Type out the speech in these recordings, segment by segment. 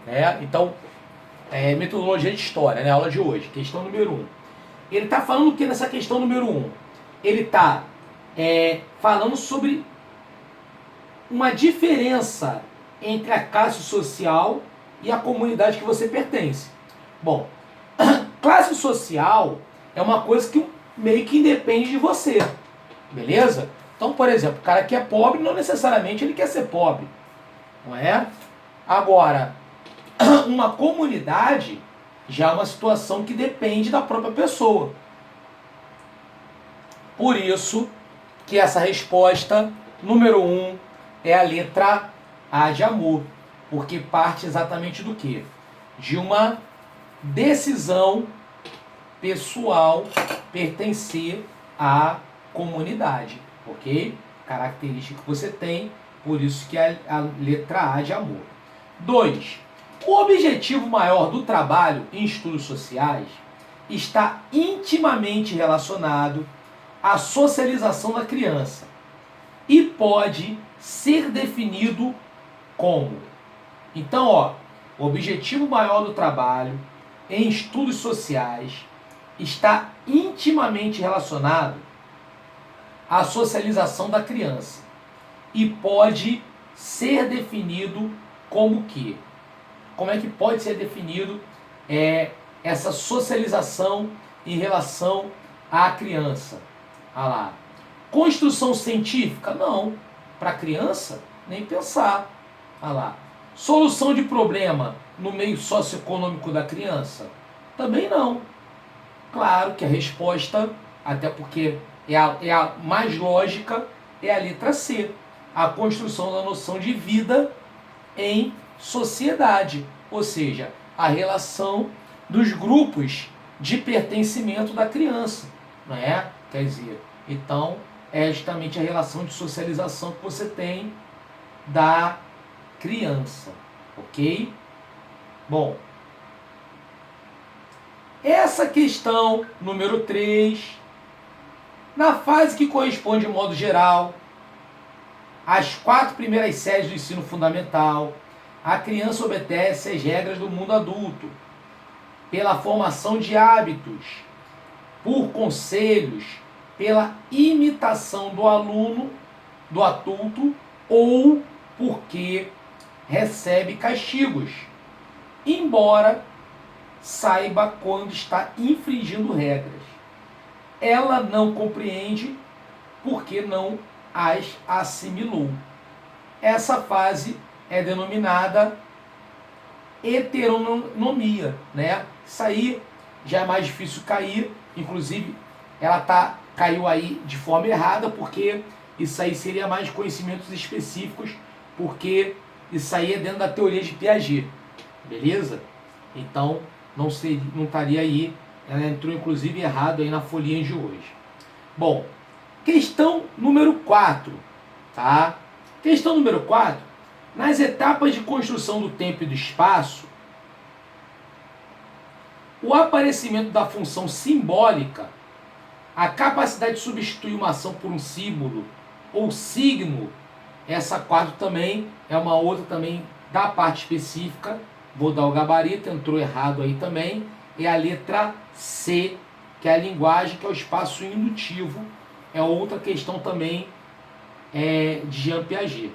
né? Então, metodologia de história, né? Aula de hoje, questão número 1. Ele está falando o que nessa questão número 1? Ele está falando sobre uma diferença entre a classe social e a comunidade que você pertence. Bom, classe social é uma coisa que meio que independe de você, beleza? Então, por exemplo, o cara que é pobre, não necessariamente ele quer ser pobre, não é? Agora, uma comunidade já é uma situação que depende da própria pessoa. Por isso que essa resposta número 1 é a letra A de amor, porque parte exatamente do quê? De uma decisão pessoal pertencer à comunidade, ok? Característica que você tem, por isso que é a letra A de amor. 2. O objetivo maior do trabalho em estudos sociais está intimamente relacionado à socialização da criança e pode ser definido como. Então, o objetivo maior do trabalho em estudos sociais está intimamente relacionado à socialização da criança e pode ser definido como que? Como é que pode ser definido essa socialização em relação à criança? Ah lá. Construção científica? Não. Para criança, nem pensar. Ah lá. Solução de problema no meio socioeconômico da criança? Também não. Claro que a resposta, até porque é a mais lógica, é a letra C. A construção da noção de vida em sociedade. Ou seja, a relação dos grupos de pertencimento da criança. Não é? Quer dizer, então é justamente a relação de socialização que você tem da criança. Ok? Bom, essa questão número 3, na fase que corresponde, de modo geral, às 4 primeiras séries do ensino fundamental, a criança obedece às regras do mundo adulto, pela formação de hábitos, por conselhos, pela imitação do aluno, do adulto, ou porque recebe castigos, embora saiba quando está infringindo regras. Ela não compreende porque não as assimilou. Essa fase é denominada heteronomia, né? Isso aí já é mais difícil cair, inclusive ela caiu aí de forma errada, porque isso aí seria mais conhecimentos específicos, porque isso aí é dentro da teoria de Piaget, beleza? Então não estaria aí, ela entrou inclusive errado aí na folhinha de hoje. Bom, questão número 4, tá? Questão número 4, nas etapas de construção do tempo e do espaço, o aparecimento da função simbólica, a capacidade de substituir uma ação por um símbolo ou signo, essa 4 também é uma outra também da parte específica, vou dar o gabarito, entrou errado aí também, é a letra C, que é a linguagem, que é o espaço indutivo, é outra questão também de Jean Piaget.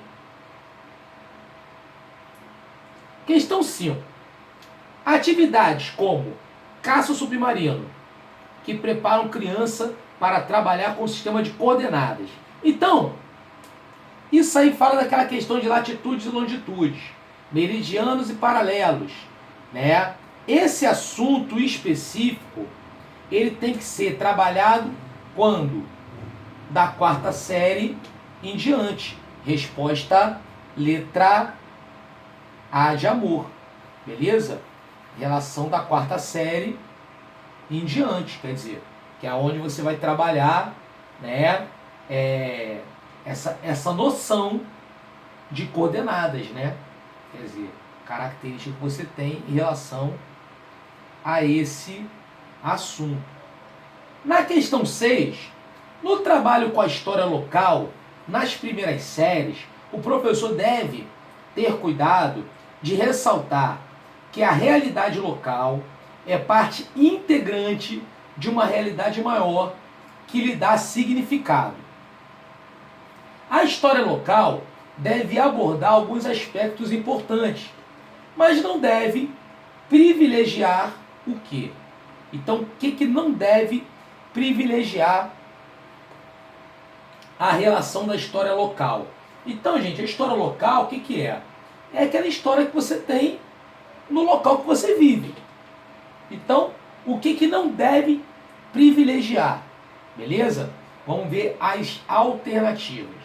Questão 5. Atividades como caça ao submarino, que preparam criança para trabalhar com o sistema de coordenadas. Então, isso aí fala daquela questão de latitudes e longitudes, meridianos e paralelos, né? Esse assunto específico, ele tem que ser trabalhado quando? Da 4ª série em diante. Resposta letra A de amor, beleza? Relação da 4ª série em diante, quer dizer, que é onde você vai trabalhar, né, essa noção de coordenadas, né? Quer dizer, característica que você tem em relação a esse assunto. Na questão 6, no trabalho com a história local, nas primeiras séries, o professor deve ter cuidado de ressaltar que a realidade local é parte integrante de uma realidade maior que lhe dá significado. A história local deve abordar alguns aspectos importantes, mas não deve privilegiar o quê? Então, o que não deve privilegiar a relação da história local? Então, gente, a história local, o que é? É aquela história que você tem no local que você vive. Então, o que não deve privilegiar? Beleza? Vamos ver as alternativas.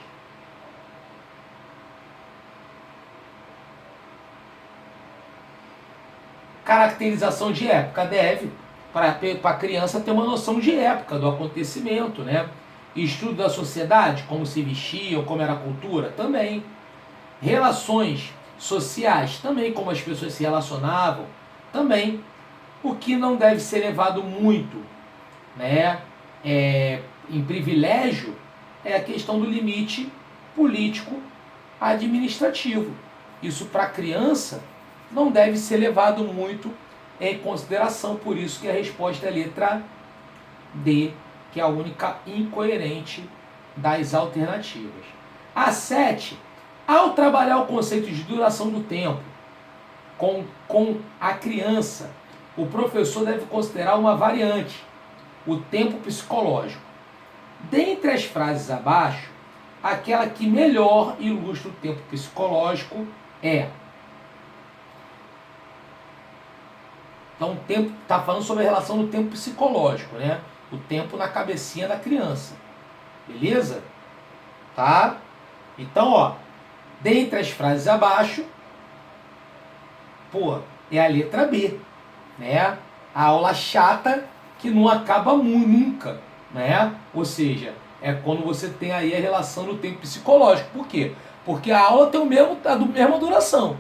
Caracterização de época deve, para a criança ter uma noção de época, do acontecimento, né? Estudo da sociedade, como se vestiam, como era a cultura, também. Relações sociais, também, como as pessoas se relacionavam, também. O que não deve ser levado muito, né, em privilégio é a questão do limite político administrativo. Isso para a criança não deve ser levado muito em consideração, por isso que a resposta é a letra D, que é a única incoerente das alternativas. A 7, ao trabalhar o conceito de duração do tempo com a criança, o professor deve considerar uma variante, o tempo psicológico. Dentre as frases abaixo, aquela que melhor ilustra o tempo psicológico é... Então, o tempo está falando sobre a relação do tempo psicológico, né? O tempo na cabecinha da criança. Beleza? Tá? Então, ó, dentre as frases abaixo, é a letra B, né? A aula chata que não acaba nunca, né? Ou seja, é quando você tem aí a relação do tempo psicológico. Por quê? Porque a aula tem a mesma duração.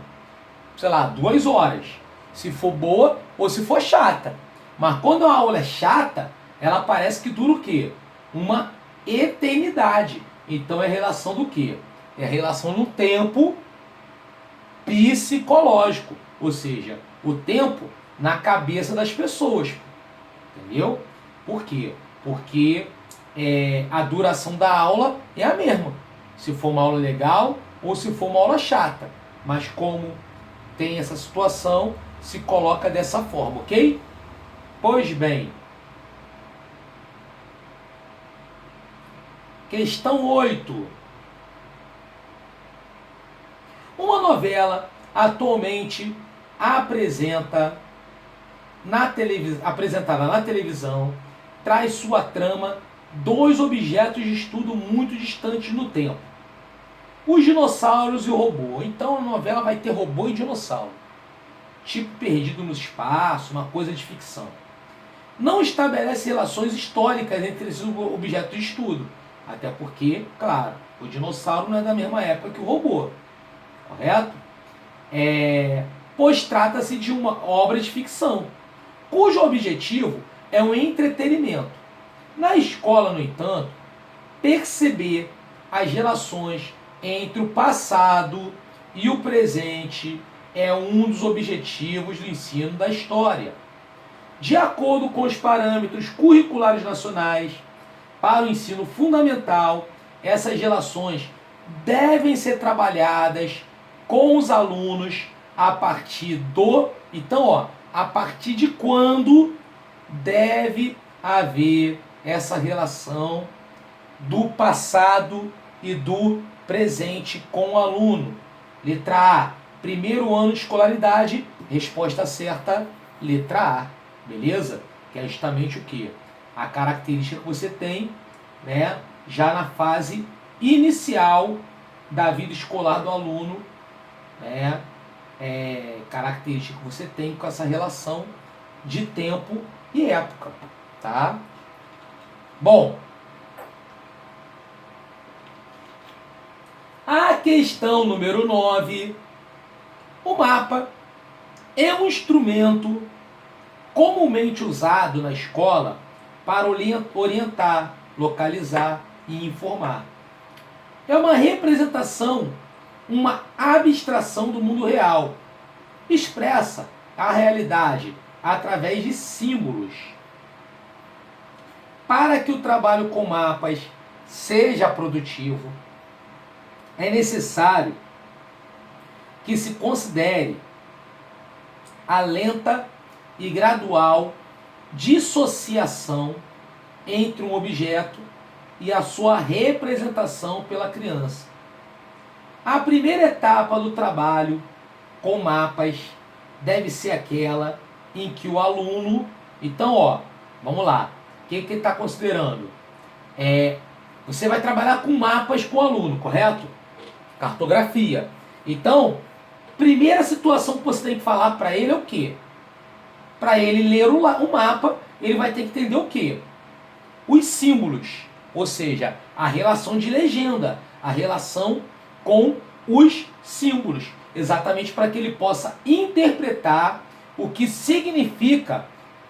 Sei lá, 2 horas. Se for boa ou se for chata. Mas quando a aula é chata, ela parece que dura o quê? Uma eternidade. Então é relação do quê? É a relação do tempo psicológico. Ou seja, o tempo na cabeça das pessoas. Entendeu? Por quê? Porque a duração da aula é a mesma. Se for uma aula legal ou se for uma aula chata. Mas como tem essa situação, se coloca dessa forma, ok? Pois bem. Questão 8. Uma novela atualmente apresentada na televisão traz sua trama 2 objetos de estudo muito distantes no tempo. Os dinossauros e o robô. Então a novela vai ter robô e dinossauro. Tipo Perdido no Espaço, uma coisa de ficção. Não estabelece relações históricas entre esses objetos de estudo. Até porque, claro, o dinossauro não é da mesma época que o robô. Correto? Pois trata-se de uma obra de ficção, cujo objetivo é um entretenimento. Na escola, no entanto, perceber as relações entre o passado e o presente é um dos objetivos do ensino da história. De acordo com os parâmetros curriculares nacionais, para o ensino fundamental, essas relações devem ser trabalhadas com os alunos a partir do... Então, a partir de quando deve haver essa relação do passado e do presente com o aluno? Letra A, primeiro ano de escolaridade, resposta certa, letra A, beleza? Que é justamente o que? A característica que você tem, né, já na fase inicial da vida escolar do aluno, né, característica que você tem com essa relação de tempo e época, tá? Bom, a questão número 9, o mapa é um instrumento comumente usado na escola para orientar, localizar e informar. É uma representação, uma abstração do mundo real, expressa a realidade através de símbolos. Para que o trabalho com mapas seja produtivo, é necessário que se considere a lenta e gradual dissociação entre um objeto e a sua representação pela criança. A primeira etapa do trabalho com mapas deve ser aquela em que o aluno... Então, vamos lá. O que ele está considerando? Você vai trabalhar com mapas com o aluno, correto? Cartografia. Então, primeira situação que você tem que falar para ele é o quê? Para ele ler o mapa, ele vai ter que entender o quê? Os símbolos, ou seja, a relação de legenda, a relação com os símbolos, exatamente para que ele possa interpretar o que significa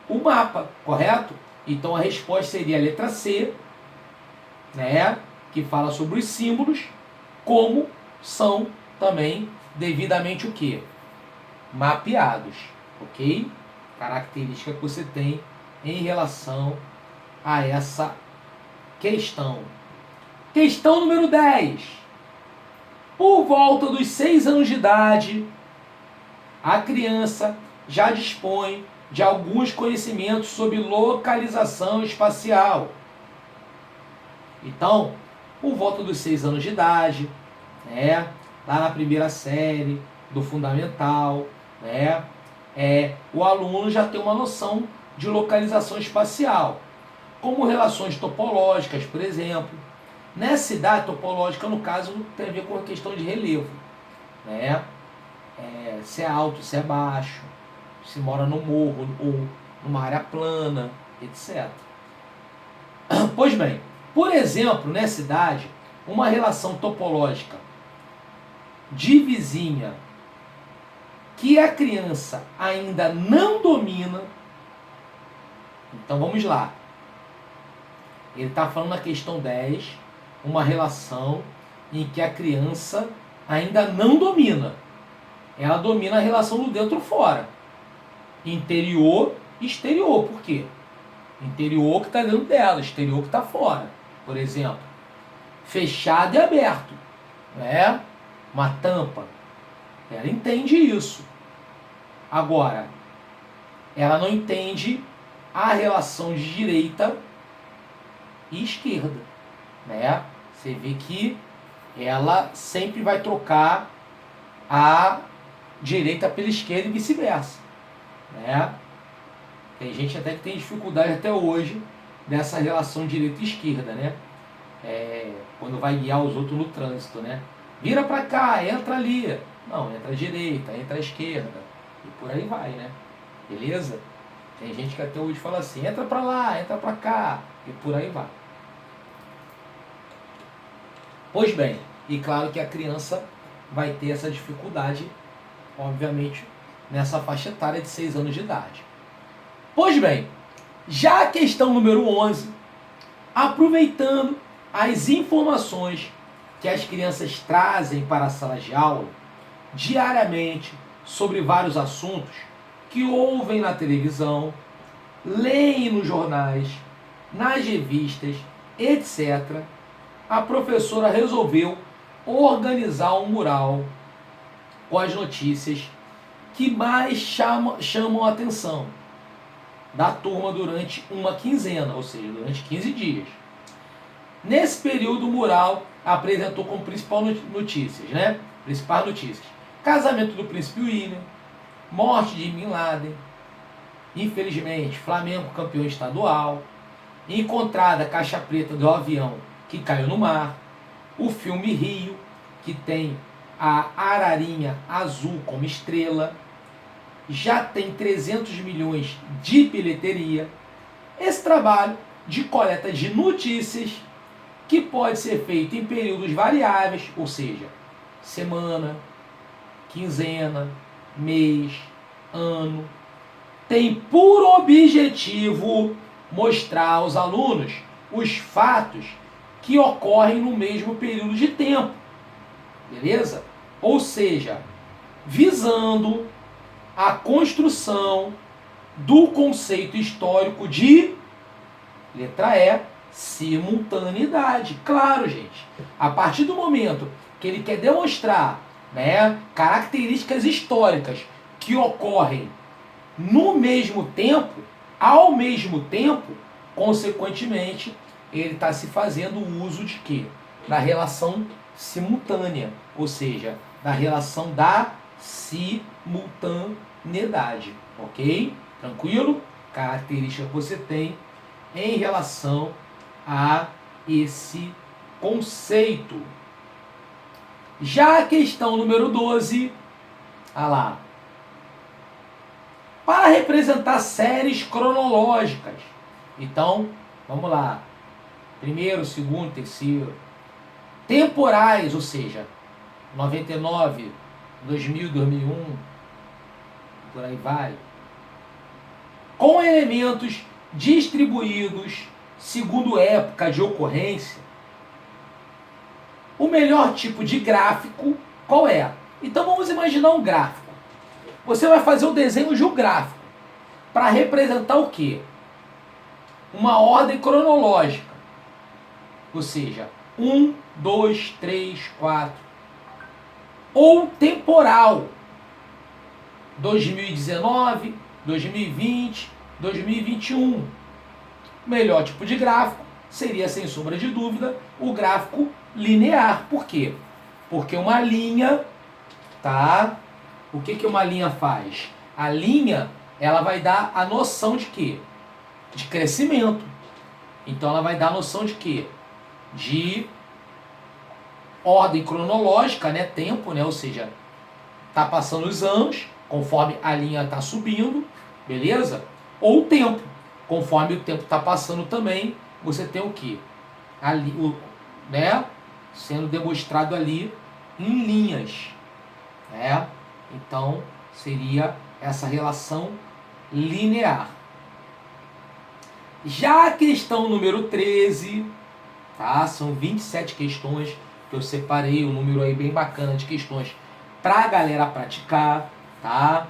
o mapa, correto? Então a resposta seria a letra C, né, que fala sobre os símbolos, como são também devidamente o quê? Mapeados, ok? Característica que você tem em relação a essa questão. Questão número 10. Por volta dos 6 anos de idade, a criança já dispõe de alguns conhecimentos sobre localização espacial. Então, por volta dos 6 anos de idade, né, lá na primeira série do fundamental, né, o aluno já tem uma noção de localização espacial, como relações topológicas, por exemplo. Nessa idade topológica, no caso, tem a ver com a questão de relevo, né? Se é alto, se é baixo, se mora no morro ou numa área plana, etc. Pois bem, por exemplo, nessa idade, uma relação topológica de vizinha que a criança ainda não domina. Então vamos lá. Ele está falando na questão 10, uma relação em que a criança ainda não domina. Ela domina a relação do dentro-fora. Interior e exterior. Por quê? Interior que está dentro dela, exterior que está fora. Por exemplo, fechado e aberto. Né? Uma tampa. Ela entende isso. Agora, ela não entende a relação de direita e esquerda, né? Você vê que ela sempre vai trocar a direita pela esquerda e vice-versa, né? Tem gente até que tem dificuldade até hoje nessa relação direita e esquerda, né? Quando vai guiar os outros no trânsito, né? Vira pra cá, entra ali. Não, entra à direita, entra à esquerda. E por aí vai, né? Beleza? Tem gente que até hoje fala assim, entra pra lá, entra pra cá. E por aí vai. Pois bem, e claro que a criança vai ter essa dificuldade, obviamente, nessa faixa etária de 6 anos de idade. Pois bem, já a questão número 11, aproveitando as informações que as crianças trazem para a sala de aula diariamente sobre vários assuntos que ouvem na televisão, leem nos jornais, nas revistas, etc., a professora resolveu organizar um mural com as notícias que mais chamam a atenção da turma durante uma quinzena, ou seja, durante 15 dias. Nesse período, o mural apresentou como principais notícias: casamento do príncipe William, morte de Bin Laden, infelizmente, Flamengo campeão estadual, encontrada a caixa preta do avião que caiu no mar, o filme Rio, que tem a ararinha azul como estrela, já tem 300 milhões de bilheteria. Esse trabalho de coleta de notícias, que pode ser feito em períodos variáveis, ou seja, semana, quinzena, mês, ano, tem por objetivo mostrar aos alunos os fatos que ocorrem no mesmo período de tempo. Beleza? Ou seja, visando a construção do conceito histórico de, letra E, simultaneidade. Claro, gente. A partir do momento que ele quer demonstrar, né, características históricas que ocorrem no mesmo tempo, ao mesmo tempo, consequentemente, ele está se fazendo uso de quê? Da relação simultânea, ou seja, da relação da simultaneidade, ok? Tranquilo? Característica que você tem em relação a esse conceito. Já a questão número 12, olha lá. Para representar séries cronológicas. Então, vamos lá. Primeiro, segundo, terceiro. Temporais, ou seja, 99, 2000, 2001, por aí vai. Com elementos distribuídos segundo época de ocorrência. O melhor tipo de gráfico, qual é? Então vamos imaginar um gráfico. Você vai fazer um desenho de um gráfico para representar o quê? Uma ordem cronológica. Ou seja, 1, 2, 3, 4. Ou temporal. 2019, 2020, 2021. O melhor tipo de gráfico seria, sem sombra de dúvida, o gráfico linear. Por quê? Porque uma linha, tá? O que uma linha faz? A linha, ela vai dar a noção de quê? De crescimento. Então ela vai dar a noção de quê? De ordem cronológica, né? Tempo, né? Ou seja, tá passando os anos, conforme a linha tá subindo, beleza? Ou tempo, conforme o tempo tá passando também, você tem o quê? Ali, né? Sendo demonstrado ali em linhas, né? Então seria essa relação linear. Já a questão número 13, tá? São 27 questões que eu separei, um número aí bem bacana de questões para a galera praticar, tá?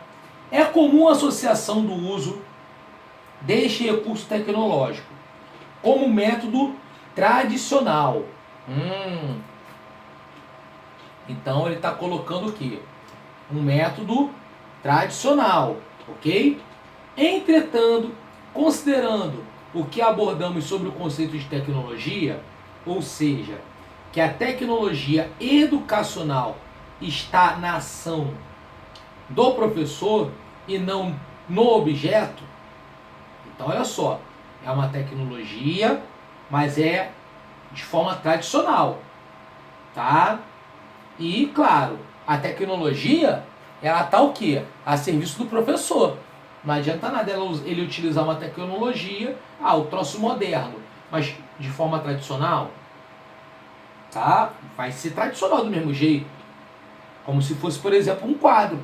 É comum a associação do uso deste recurso tecnológico como método tradicional. Então ele está colocando o quê? Um método tradicional, ok? Entretanto, considerando o que abordamos sobre o conceito de tecnologia, ou seja, que a tecnologia educacional está na ação do professor e não no objeto, então olha só, é uma tecnologia, mas é de forma tradicional, tá? E claro, a tecnologia, ela está o quê? A serviço do professor. Não adianta nada ele utilizar uma tecnologia, o troço moderno, mas de forma tradicional, tá? Vai ser tradicional do mesmo jeito. Como se fosse, por exemplo, um quadro,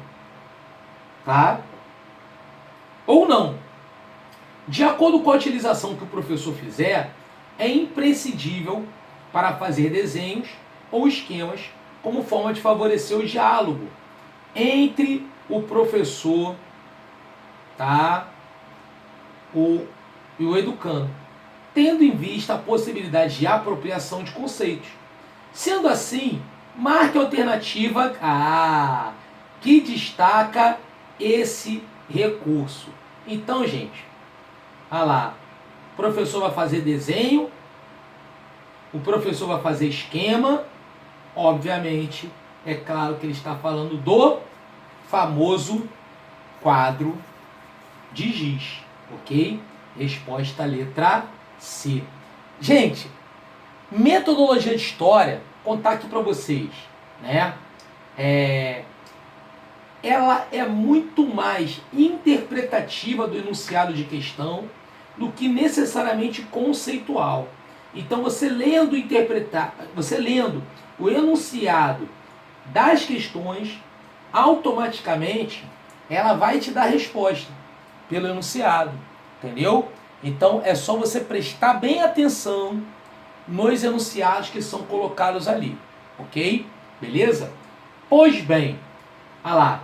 tá? Ou não. De acordo com a utilização que o professor fizer, é imprescindível para fazer desenhos ou esquemas como forma de favorecer o diálogo entre o professor, tá? E o educando, tendo em vista a possibilidade de apropriação de conceitos. Sendo assim, marque a alternativa que destaca esse recurso. Então, gente, olha lá, o professor vai fazer desenho, o professor vai fazer esquema, obviamente, é claro que ele está falando do famoso quadro de giz, ok? Resposta letra C. Gente, metodologia de história, contar aqui para vocês, né? Ela é muito mais interpretativa do enunciado de questão do que necessariamente conceitual. Então você lendo o enunciado das questões, automaticamente ela vai te dar resposta pelo enunciado, entendeu? Então é só você prestar bem atenção nos enunciados que são colocados ali, ok? Beleza? Pois bem, olha lá,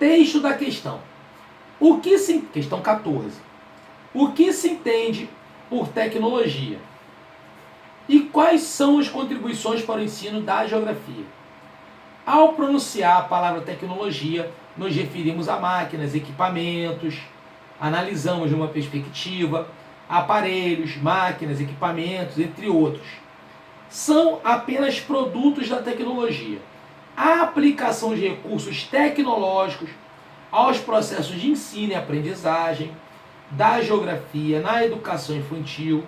Texto da questão. Questão 14. O que se entende por tecnologia? E quais são as contribuições para o ensino da geografia? Ao pronunciar a palavra tecnologia, nos referimos a máquinas, equipamentos, analisamos de uma perspectiva, aparelhos, máquinas, equipamentos, entre outros. São apenas produtos da tecnologia. A aplicação de recursos tecnológicos aos processos de ensino e aprendizagem, da geografia na educação infantil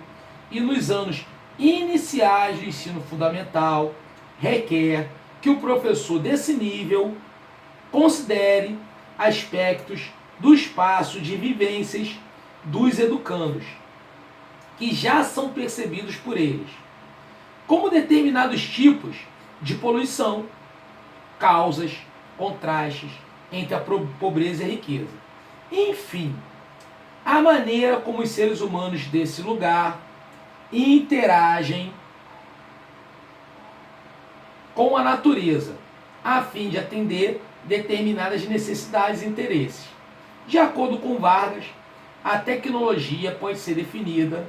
e nos anos iniciais do ensino fundamental requer que o professor desse nível considere aspectos do espaço de vivências dos educandos, que já são percebidos por eles, como determinados tipos de poluição, causas, contrastes entre a pobreza e a riqueza. Enfim, a maneira como os seres humanos desse lugar interagem com a natureza, a fim de atender determinadas necessidades e interesses. De acordo com Vargas, a tecnologia pode ser definida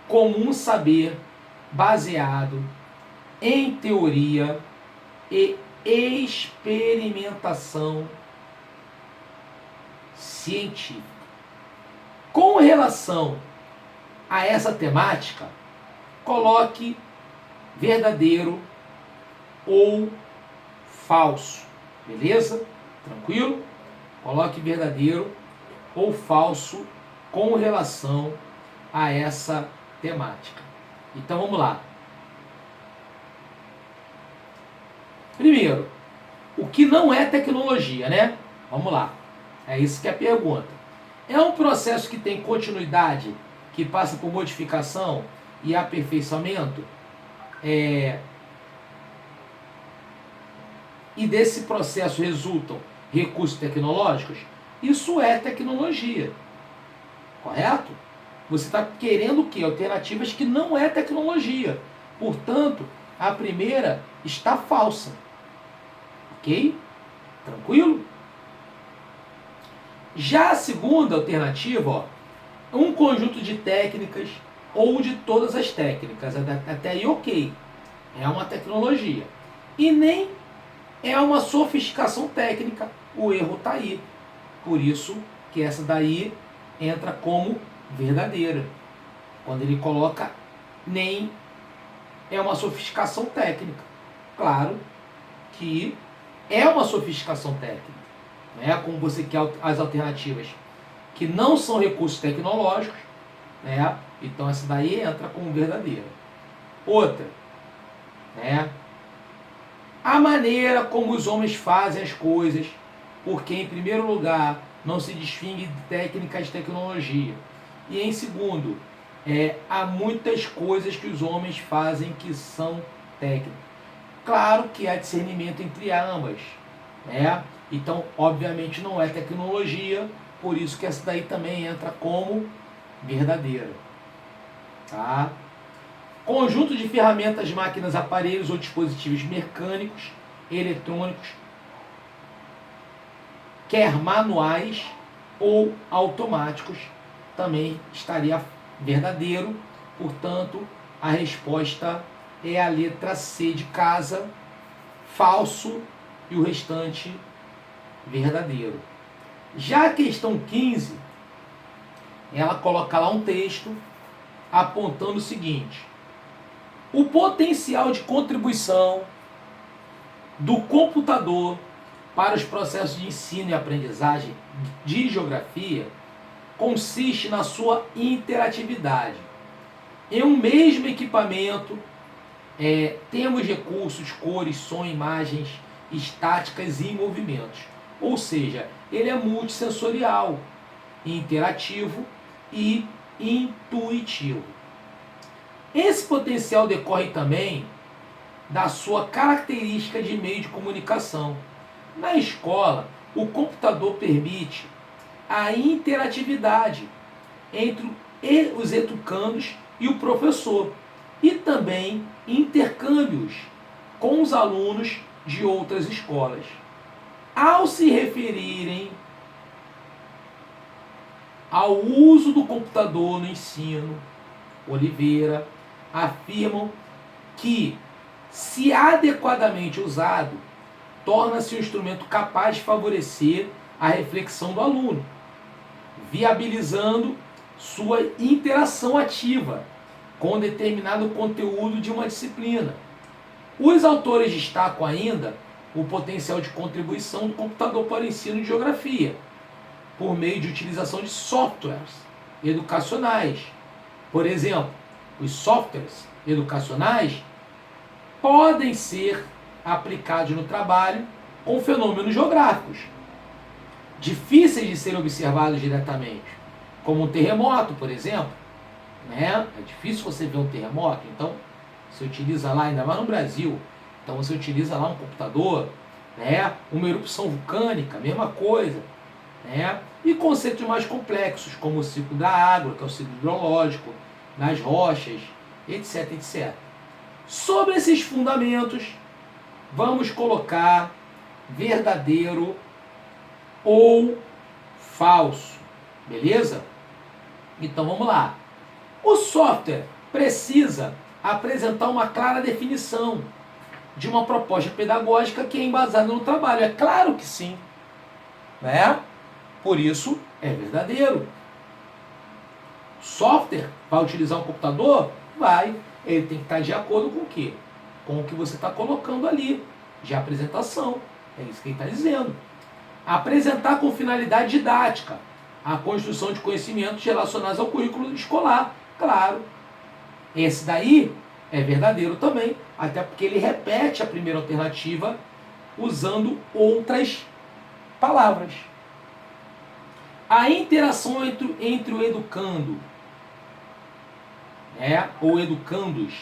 como um saber baseado em teoria e experimentação científica. Com relação a essa temática, coloque verdadeiro ou falso, beleza? Tranquilo? Coloque verdadeiro ou falso com relação a essa temática. Então vamos lá. Primeiro, o que não é tecnologia, né? Vamos lá. É isso que é a pergunta. É um processo que tem continuidade, que passa por modificação e aperfeiçoamento? E desse processo resultam recursos tecnológicos? Isso é tecnologia. Correto? Você está querendo o quê? Alternativas que não é tecnologia. Portanto, a primeira está falsa. Ok? Tranquilo? Já a segunda alternativa, ó, um conjunto de técnicas ou de todas as técnicas. Até aí, ok. É uma tecnologia. E nem é uma sofisticação técnica. O erro está aí. Por isso que essa daí entra como verdadeira. Quando ele coloca nem é uma sofisticação técnica. Claro que é uma sofisticação técnica. Né? Como você quer as alternativas que não são recursos tecnológicos, né? Então essa daí entra como verdadeira. Outra, né? A maneira como os homens fazem as coisas, porque em primeiro lugar não se distingue de técnicas de tecnologia. E em segundo, há muitas coisas que os homens fazem que são técnicas. Claro que há discernimento entre ambas, né? Então, obviamente, não é tecnologia, por isso que essa daí também entra como verdadeira. Tá? Conjunto de ferramentas, máquinas, aparelhos ou dispositivos mecânicos, eletrônicos, quer manuais ou automáticos, também estaria verdadeiro. Portanto, a resposta é a letra C de casa, falso, e o restante verdadeiro. Já a questão 15, ela coloca lá um texto apontando o seguinte: o potencial de contribuição do computador para os processos de ensino e aprendizagem de geografia consiste na sua interatividade. Em um mesmo equipamento, temos recursos, cores, som, imagens, estáticas e movimentos. Ou seja, ele é multissensorial, interativo e intuitivo. Esse potencial decorre também da sua característica de meio de comunicação. Na escola, o computador permite a interatividade entre os educandos e o professor, e também intercâmbios com os alunos de outras escolas. ao se referirem ao uso do computador no ensino, Oliveira afirmam que, se adequadamente usado, torna-se um instrumento capaz de favorecer a reflexão do aluno, viabilizando sua interação ativa com determinado conteúdo de uma disciplina. Os autores destacam ainda o potencial de contribuição do computador para o ensino de geografia, por meio de utilização de softwares educacionais. Por exemplo, os softwares educacionais podem ser aplicados no trabalho com fenômenos geográficos, difíceis de serem observados diretamente, como um terremoto, por exemplo. Né? É difícil você ver um terremoto, então você utiliza lá, ainda mais no Brasil, então você utiliza lá um computador, né? Uma erupção vulcânica, mesma coisa. Né? E conceitos mais complexos, como o ciclo da água, que é o ciclo hidrológico, nas rochas, etc, etc. Sobre esses fundamentos, vamos colocar verdadeiro ou falso, beleza? Então vamos lá. O software precisa apresentar uma clara definição de uma proposta pedagógica que é embasada no trabalho. É claro que sim, né? Por isso é verdadeiro. Software vai utilizar um computador? Vai. Ele tem que estar de acordo com o quê? Com o que você está colocando ali, de apresentação. É isso que ele está dizendo. Apresentar com finalidade didática a construção de conhecimentos relacionados ao currículo escolar. Claro. Esse daí é verdadeiro também, até porque ele repete a primeira alternativa usando outras palavras. A interação entre o educando, né, ou educandos,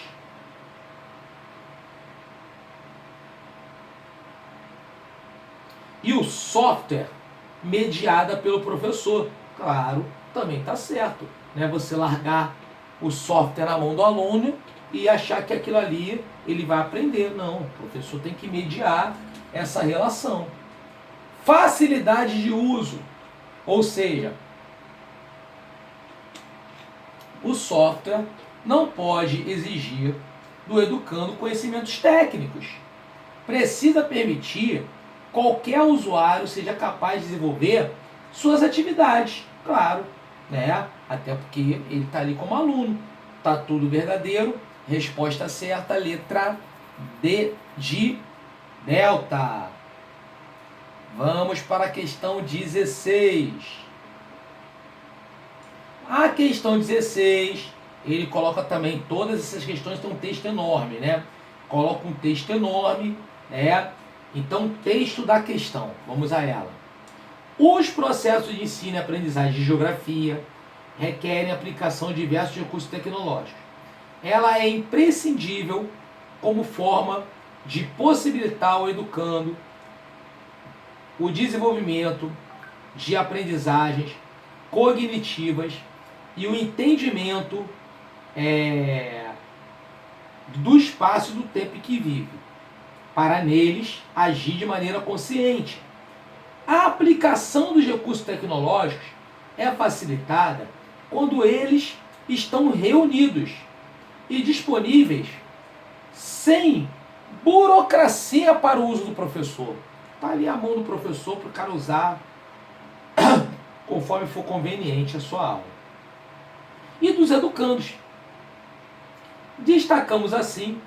e o software mediada pelo professor. Claro, também está certo. Né? Você largar o software na mão do aluno e achar que aquilo ali ele vai aprender. Não, o professor tem que mediar essa relação. Facilidade de uso, ou seja, o software não pode exigir do educando conhecimentos técnicos. Precisa permitir qualquer usuário seja capaz de desenvolver suas atividades, claro, né? Até porque ele está ali como aluno. Tá tudo verdadeiro. Resposta certa, letra D de delta. Vamos para a questão 16. A questão 16, ele coloca também, todas essas questões têm um texto enorme, né? Coloca um texto enorme, né? Então, texto da questão, vamos a ela. Os processos de ensino e aprendizagem de geografia requerem aplicação de diversos recursos tecnológicos. Ela é imprescindível como forma de possibilitar ao educando o desenvolvimento de aprendizagens cognitivas e o entendimento do espaço e do tempo em que vive, para neles agir de maneira consciente. A aplicação dos recursos tecnológicos é facilitada quando eles estão reunidos e disponíveis sem burocracia para o uso do professor. Está ali a mão do professor para o cara usar conforme for conveniente a sua aula. E dos educandos. Destacamos assim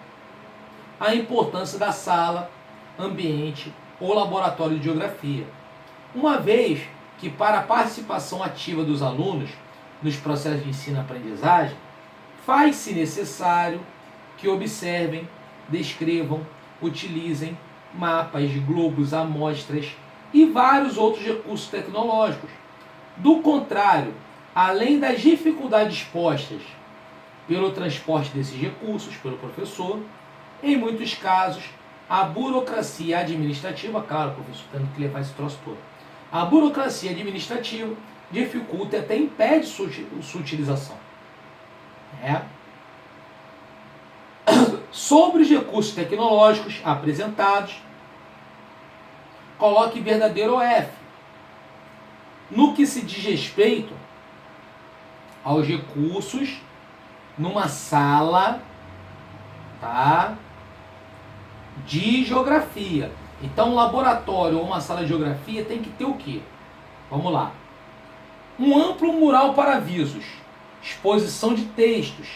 a importância da sala, ambiente ou laboratório de geografia, uma vez que para a participação ativa dos alunos nos processos de ensino-aprendizagem, faz-se necessário que observem, descrevam, utilizem mapas, globos, amostras e vários outros recursos tecnológicos. Do contrário, além das dificuldades postas pelo transporte desses recursos pelo professor, em muitos casos, a burocracia administrativa, claro, o professor tendo que levar esse troço todo, a burocracia administrativa dificulta e até impede sua utilização. Sobre os recursos tecnológicos apresentados, coloque verdadeiro ou F. No que se diz respeito aos recursos numa sala, tá, de geografia. Então, um laboratório ou uma sala de geografia tem que ter o quê? Vamos lá. Um amplo mural para avisos, exposição de textos,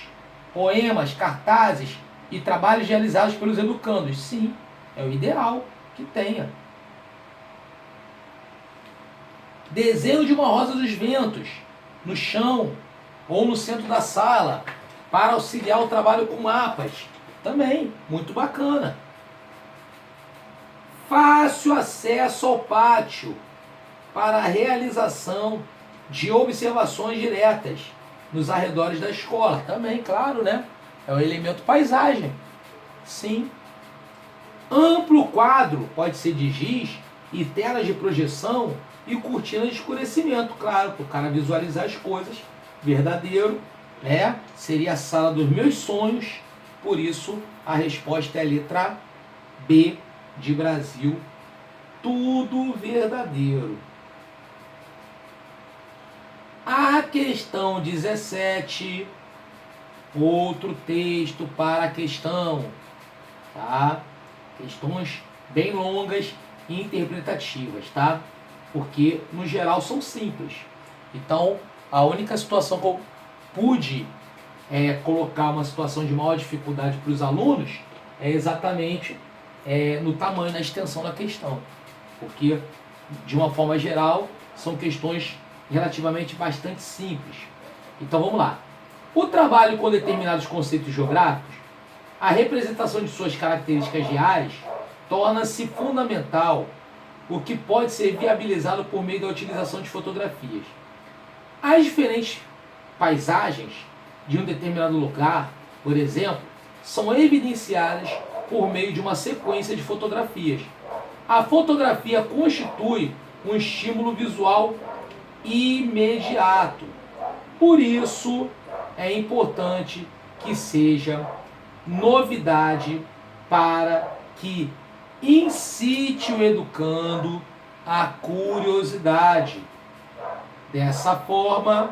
poemas, cartazes e trabalhos realizados pelos educandos. Sim, é o ideal que tenha. Desenho de uma rosa dos ventos no chão ou no centro da sala para auxiliar o trabalho com mapas. Também, muito bacana. Fácil acesso ao pátio para a realização de observações diretas nos arredores da escola. Também, claro, né? É o elemento paisagem. Sim. Amplo quadro, pode ser de giz, e telas de projeção e cortinas de escurecimento, claro, para o cara visualizar as coisas. Verdadeiro, né? Seria a sala dos meus sonhos. Por isso, a resposta é a letra B de Brasil. Tudo verdadeiro. A questão 17, outro texto para a questão, tá? Questões bem longas e interpretativas, tá? Porque, no geral, são simples. Então, a única situação que eu pude colocar uma situação de maior dificuldade para os alunos é exatamente no tamanho, na extensão da questão. Porque, de uma forma geral, são questões relativamente bastante simples. Então vamos lá. O trabalho com determinados conceitos geográficos, a representação de suas características reais, torna-se fundamental, o que pode ser viabilizado por meio da utilização de fotografias. As diferentes paisagens de um determinado lugar, por exemplo, são evidenciadas por meio de uma sequência de fotografias. A fotografia constitui um estímulo visual imediato. Por isso, é importante que seja novidade para que incite o educando à curiosidade. Dessa forma,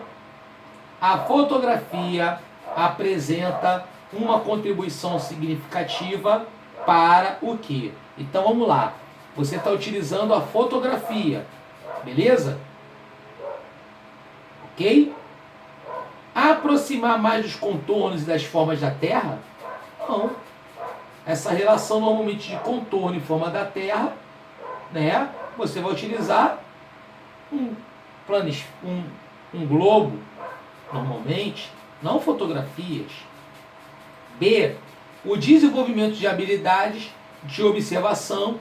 a fotografia apresenta uma contribuição significativa para o quê? Então vamos lá. Você está utilizando a fotografia, beleza? Ok? Aproximar mais dos contornos e das formas da Terra? Não. Essa relação normalmente de contorno e forma da Terra, né? Você vai utilizar um globo, normalmente, não fotografias. B. O desenvolvimento de habilidades de observação,